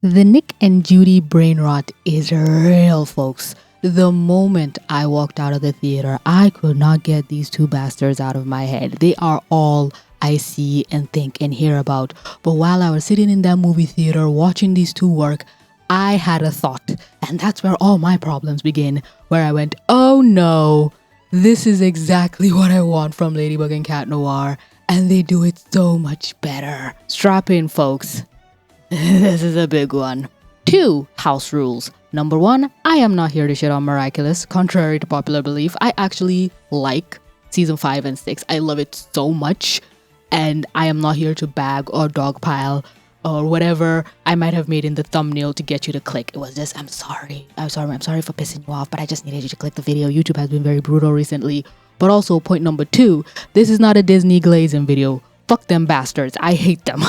The Nick and Judy brain rot is real, folks. The moment I walked out of the theater, I could not get these two bastards out of my head. They are all I see and think and hear about. But while I was sitting in that movie theater watching these two work, I had a thought. And that's where all my problems begin. Where I went, oh no, this is exactly what I want from Ladybug and Cat Noir. And they do it so much better. Strap in, folks. This is a big one. 2 house rules. Number 1, I am not here to shit on Miraculous. Contrary to popular belief, I actually like season 5 and 6. I love it so much. And I am not here to bag or dogpile or whatever I might have made in the thumbnail to get you to click. It was just, I'm sorry for pissing you off, but I just needed you to click the video. YouTube has been very brutal recently. But also, point number 2, this is not a Disney glazing video. Fuck them bastards. I hate them.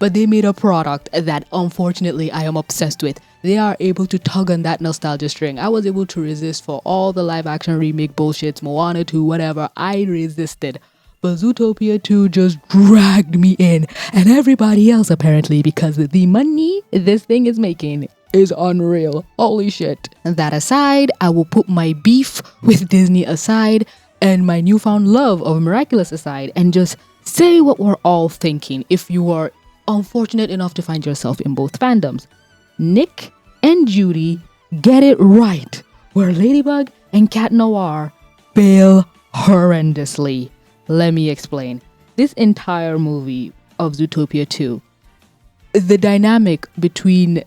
But they made a product that unfortunately I am obsessed with. They are able to tug on that nostalgia string. I was able to resist for all the live action remake bullshits, Moana 2, whatever. I resisted. But Zootopia 2 just dragged me in. And everybody else apparently, because the money this thing is making is unreal. Holy shit. And that aside, I will put my beef with Disney aside and my newfound love of Miraculous aside and just say what we're all thinking if you are unfortunate enough to find yourself in both fandoms. Nick and Judy get it right, where Ladybug and Cat Noir fail horrendously. Let me explain. This entire movie of Zootopia 2, the dynamic between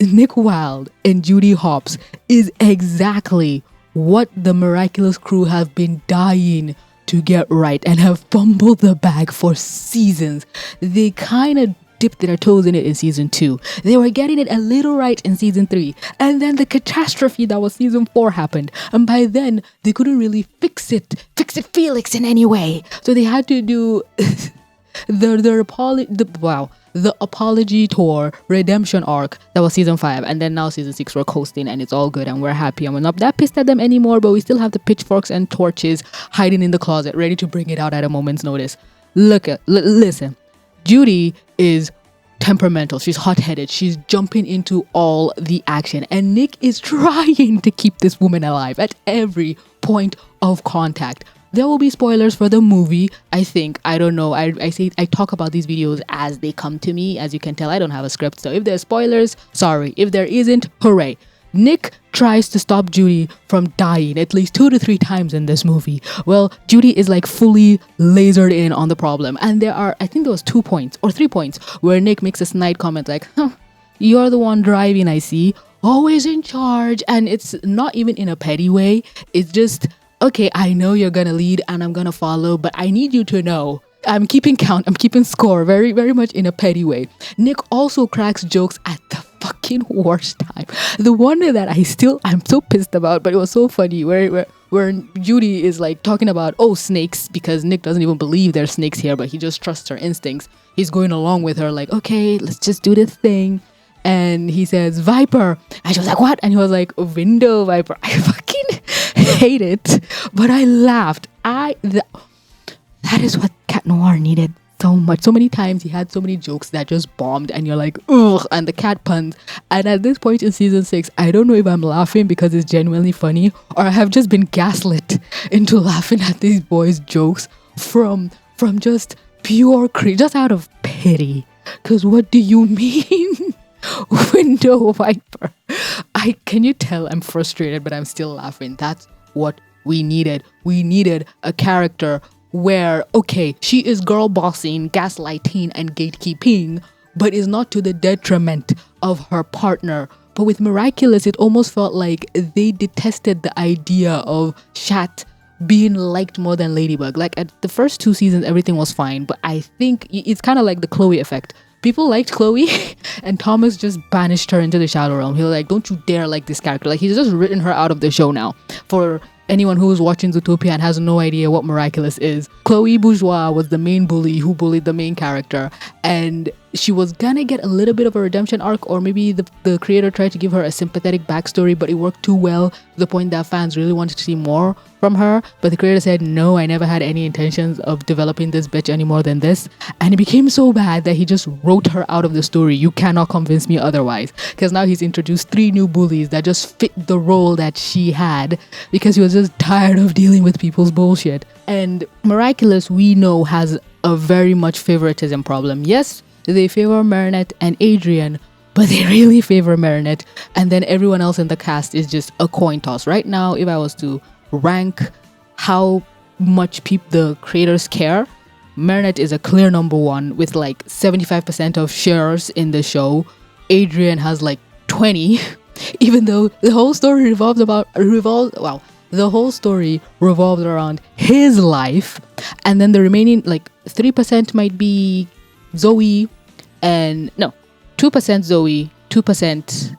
Nick Wilde and Judy Hopps is exactly what the Miraculous crew have been dying to get right and have fumbled the bag for seasons. They kind of dipped their toes in it in season 2. They were getting it a little right in season 3. And then the catastrophe that was season 4 happened. And by then, they couldn't really fix it Felix in any way. So they had to do the apology tour redemption arc that was season 5, and then now season 6 we're coasting and it's all good and we're happy and we're not that pissed at them anymore, but we still have the pitchforks and torches hiding in the closet ready to bring it out at a moment's notice. Listen, Judy is temperamental, she's hot-headed, she's jumping into all the action, and Nick is trying to keep this woman alive at every point of contact. There will be spoilers for the movie, I think. I don't know. I talk about these videos as they come to me. As you can tell, I don't have a script. So if there's spoilers, sorry. If there isn't, hooray. Nick tries to stop Judy from dying at least 2 to 3 times in this movie. Well, Judy is like fully lasered in on the problem. And there are, I think there was 2 points or 3 points where Nick makes a snide comment like, you're the one driving, I see. Always in charge. And it's not even in a petty way. It's just, okay, I know you're gonna lead and I'm gonna follow, but I need you to know I'm keeping count, I'm keeping score very, very much in a petty way. Nick also cracks jokes at the fucking worst time. The one that I'm so pissed about, but it was so funny where Judy is like talking about, oh, snakes, because Nick doesn't even believe there's snakes here, but he just trusts her instincts. He's going along with her like, okay, let's just do this thing. And he says, Viper. And she was like, what? And he was like, window viper. I fucking hate it. But I laughed. That is what Cat Noir needed so much. So many times he had so many jokes that just bombed and you're like, ugh, and the cat puns. And at this point in season 6, I don't know if I'm laughing because it's genuinely funny or I have just been gaslit into laughing at these boys' jokes from just pure just out of pity. Because what do you mean? Window viper. Can you tell I'm frustrated, but I'm still laughing. That's what we needed. We needed a character where, okay, she is girl bossing, gaslighting, and gatekeeping, but is not to the detriment of her partner. But with Miraculous, it almost felt like they detested the idea of Shat being liked more than Ladybug. Like at the first 2 seasons, everything was fine, but I think it's kind of like the Chloe effect. People liked Chloe and Thomas just banished her into the shadow realm. He was like, don't you dare like this character. Like he's just written her out of the show now. For anyone who is watching Zootopia and has no idea what Miraculous is, Chloe Bourgeois was the main bully who bullied the main character. And she was gonna get a little bit of a redemption arc, or maybe the creator tried to give her a sympathetic backstory, but it worked too well to the point that fans really wanted to see more from her. But the creator said, no, I never had any intentions of developing this bitch any more than this. And it became so bad that he just wrote her out of the story. You cannot convince me otherwise. Because now he's introduced 3 new bullies that just fit the role that she had, because he was just tired of dealing with people's bullshit. And Miraculous, we know, has a very much favoritism problem. Yes, they favor Marinette and Adrian, but they really favor Marinette, and then everyone else in the cast is just a coin toss. Right now, if I was to rank how much the creators care, Marinette is a clear number 1 with like 75% of shares in the show. Adrian has like 20, even though the whole story revolved around his life, and then the remaining like 3% might be Zoe, and no, 2% Zoe, 2%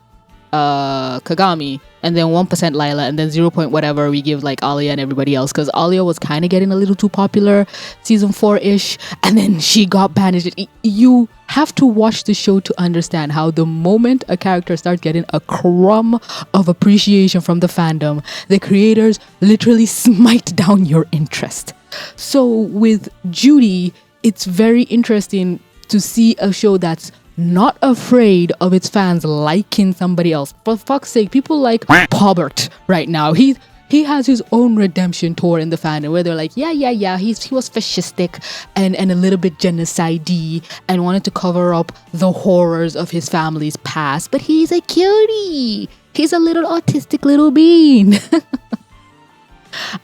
Kagami, and then 1% Lila, and then 0. whatever we give like Alia and everybody else, because Alia was kind of getting a little too popular season 4-ish, and then she got banished. You have to watch the show to understand how the moment a character starts getting a crumb of appreciation from the fandom, the creators literally smite down your interest. So with Judy, it's very interesting to see a show that's not afraid of its fans liking somebody else. For fuck's sake, people like Pobert right now. He has his own redemption tour in the fandom where they're like, he was fascistic and a little bit genocide-y and wanted to cover up the horrors of his family's past, but he's a cutie. He's a little autistic little bean.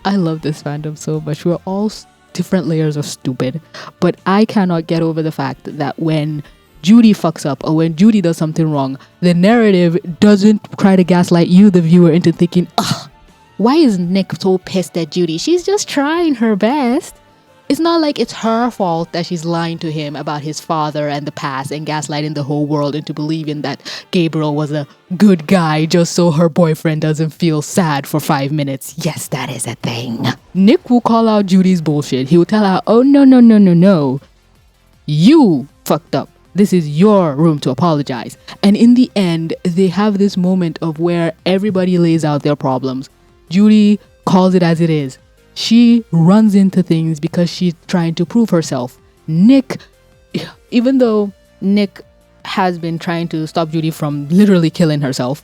I love this fandom so much. We're all different layers of stupid, but I cannot get over the fact that when Judy fucks up or when Judy does something wrong, the narrative doesn't try to gaslight you, the viewer, into thinking, ugh, why is Nick so pissed at Judy? She's just trying her best. It's not like it's her fault that she's lying to him about his father and the past and gaslighting the whole world into believing that Gabriel was a good guy just so her boyfriend doesn't feel sad for 5 minutes. Yes, that is a thing. Nick will call out Judy's bullshit. He will tell her, oh, no. You fucked up. This is your room to apologize. And in the end, they have this moment of where everybody lays out their problems. Judy calls it as it is. She runs into things because she's trying to prove herself. Nick, even though Nick has been trying to stop Judy from literally killing herself,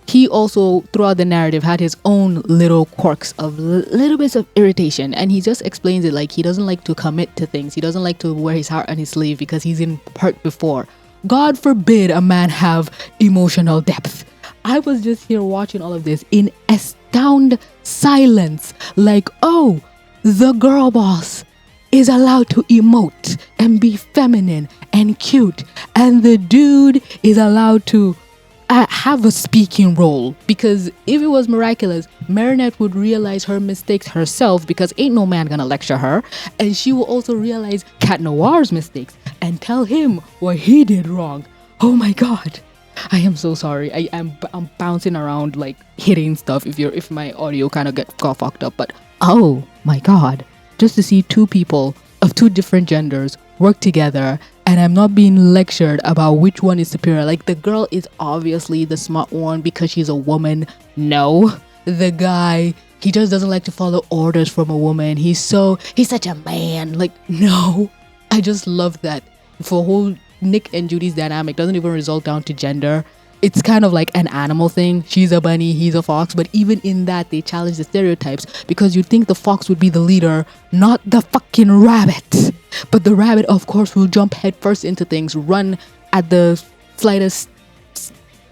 he also, throughout the narrative, had his own little quirks of little bits of irritation. And he just explains it like he doesn't like to commit to things. He doesn't like to wear his heart on his sleeve because he's been hurt before. God forbid a man have emotional depth. I was just here watching all of this in astounded silence. Like, oh, the girl boss is allowed to emote and be feminine and cute. And the dude is allowed to have a speaking role. Because if it was Miraculous, Marinette would realize her mistakes herself because ain't no man gonna lecture her. And she will also realize Cat Noir's mistakes and tell him what he did wrong. Oh my god. I am so sorry. I'm bouncing around like hitting stuff if my audio kind of got fucked up. But oh my god, just to see 2 people of 2 different genders work together, and I'm not being lectured about which one is superior. Like, the girl is obviously the smart one because she's a woman. No, the guy, he just doesn't like to follow orders from a woman. He's such a man. Like, no, I just love that. For whole Nick and Judy's dynamic doesn't even result down to gender. It's kind of like an animal thing. She's a bunny, he's a fox. But even in that, they challenge the stereotypes because you'd think the fox would be the leader, not the fucking rabbit. But the rabbit, of course, will jump headfirst into things, run at the slightest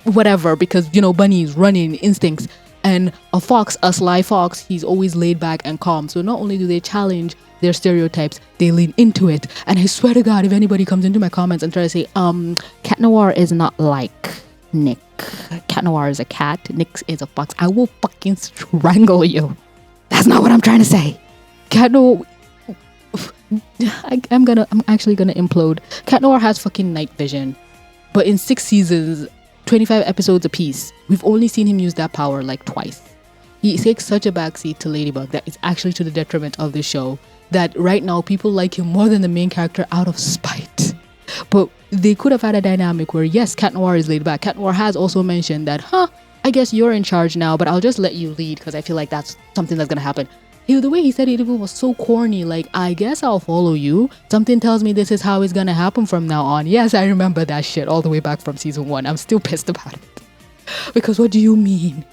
whatever, because, you know, bunnies, running instincts. And a fox, a sly fox, he's always laid back and calm. So not only do they challenge their stereotypes, they lean into it. And I swear to God, if anybody comes into my comments and try to say, Cat Noir is not like Nick. Cat Noir is a cat. Nick is a fox. I will fucking strangle you. That's not what I'm trying to say. Cat Noir... I'm actually gonna implode. Cat Noir has fucking night vision. But in 6 seasons, 25 episodes apiece, we've only seen him use that power like twice. He takes such a backseat to Ladybug that it's actually to the detriment of the show, that right now people like him more than the main character out of spite. But they could have had a dynamic where, yes, Cat Noir is laid back. Cat Noir has also mentioned that, I guess you're in charge now, but I'll just let you lead because I feel like that's something that's gonna happen. The way he said it even was so corny. Like, I guess I'll follow you. Something tells me this is how it's gonna happen from now on. Yes, I remember that shit all the way back from season 1. I'm still pissed about it. Because what do you mean?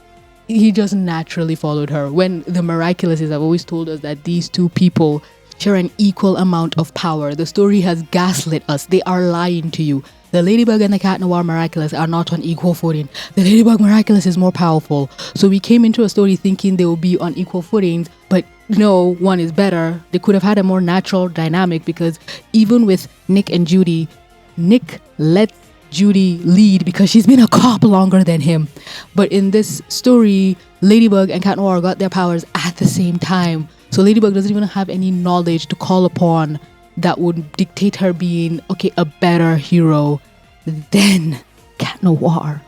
He just naturally followed her. When the Miraculous have always told us that these two people share an equal amount of power. The story has gaslit us. They are lying to you. The Ladybug and the Cat Noir Miraculous are not on equal footing. The Ladybug Miraculous is more powerful. So we came into a story thinking they will be on equal footings, but no, one is better. They could have had a more natural dynamic because even with Nick and Judy, Nick lets Judy lead because she's been a cop longer than him. But in this story, Ladybug and Cat Noir got their powers at the same time. So Ladybug doesn't even have any knowledge to call upon that would dictate her being, a better hero than Cat Noir.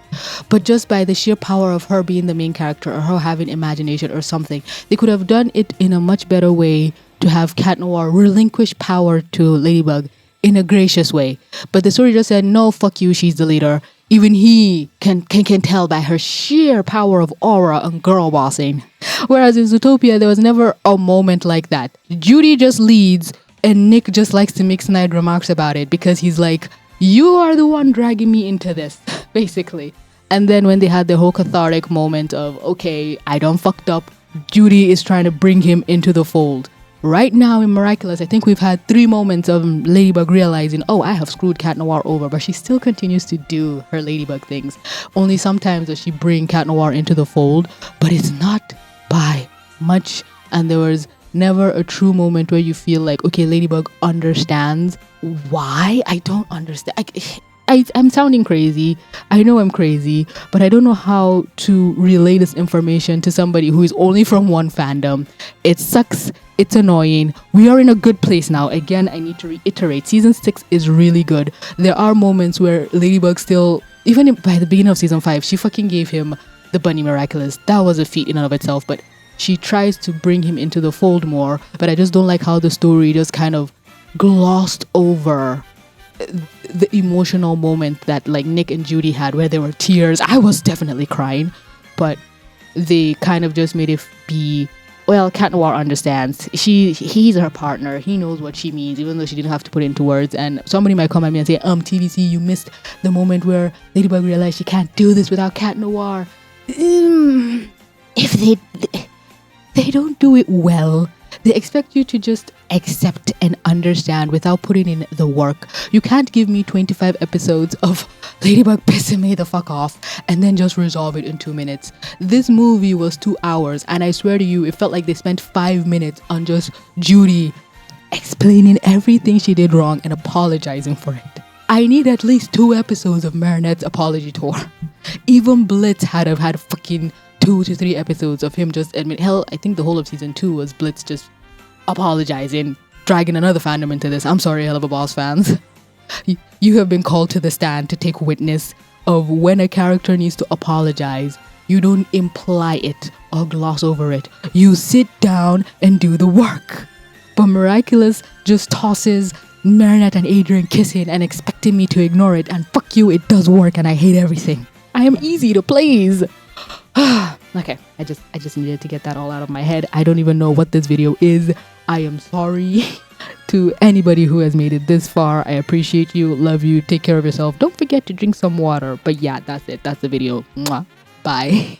But just by the sheer power of her being the main character or her having imagination or something, they could have done it in a much better way to have Cat Noir relinquish power to Ladybug in a gracious way. But the story just said, no, fuck you, she's the leader. Even he can tell by her sheer power of aura and girl bossing. Whereas in Zootopia, there was never a moment like that. Judy just leads and Nick just likes to make snide remarks about it because he's like, you are the one dragging me into this, basically. And then when they had the whole cathartic moment of, okay, I done fucked up, Judy is trying to bring him into the fold. Right now in Miraculous, I think we've had 3 moments of Ladybug realizing, I have screwed Cat Noir over, but she still continues to do her Ladybug things. Only sometimes does she bring Cat Noir into the fold, but it's not by much. And there was never a true moment where you feel like, okay, Ladybug understands why. I don't understand. I'm sounding crazy. I know I'm crazy, but I don't know how to relay this information to somebody who is only from one fandom. It sucks. It's annoying. We are in a good place now. Again, I need to reiterate, season 6 is really good. There are moments where Ladybug still, even by the beginning of season 5, she fucking gave him the Bunny Miraculous. That was a feat in and of itself, but she tries to bring him into the fold more. But I just don't like how the story just kind of glossed over the emotional moment that like Nick and Judy had where there were tears. I was definitely crying, but they kind of just made it be, well, Cat Noir understands. He's her partner. He knows what she means, even though she didn't have to put it into words. And somebody might come at me and say, TVC, you missed the moment where Ladybug realized she can't do this without Cat Noir. If they don't do it well, they expect you to just accept and understand without putting in the work. You can't give me 25 episodes of Ladybug pissing me the fuck off and then just resolve it in 2 minutes. This movie was 2 hours, and I swear to you, it felt like they spent 5 minutes on just Judy explaining everything she did wrong and apologizing for it. I need at least 2 episodes of Marinette's apology tour. Even Blitz had fucking 2 to 3 episodes of him just admit. Hell, I think the whole of season 2 was Blitz just apologizing, dragging another fandom into this. I'm sorry, Hell of a Boss fans. You have been called to the stand to take witness of when a character needs to apologize. You don't imply it or gloss over it. You sit down and do the work. But Miraculous just tosses Marinette and Adrian kissing and expecting me to ignore it, and fuck you, it does work and I hate everything. I am easy to please. Okay, I just needed to get that all out of my head. I don't even know what this video is. I am sorry to anybody who has made it this far. I appreciate you, love you, take care of yourself. Don't forget to drink some water. But yeah, that's it. That's the video. Mwah. Bye.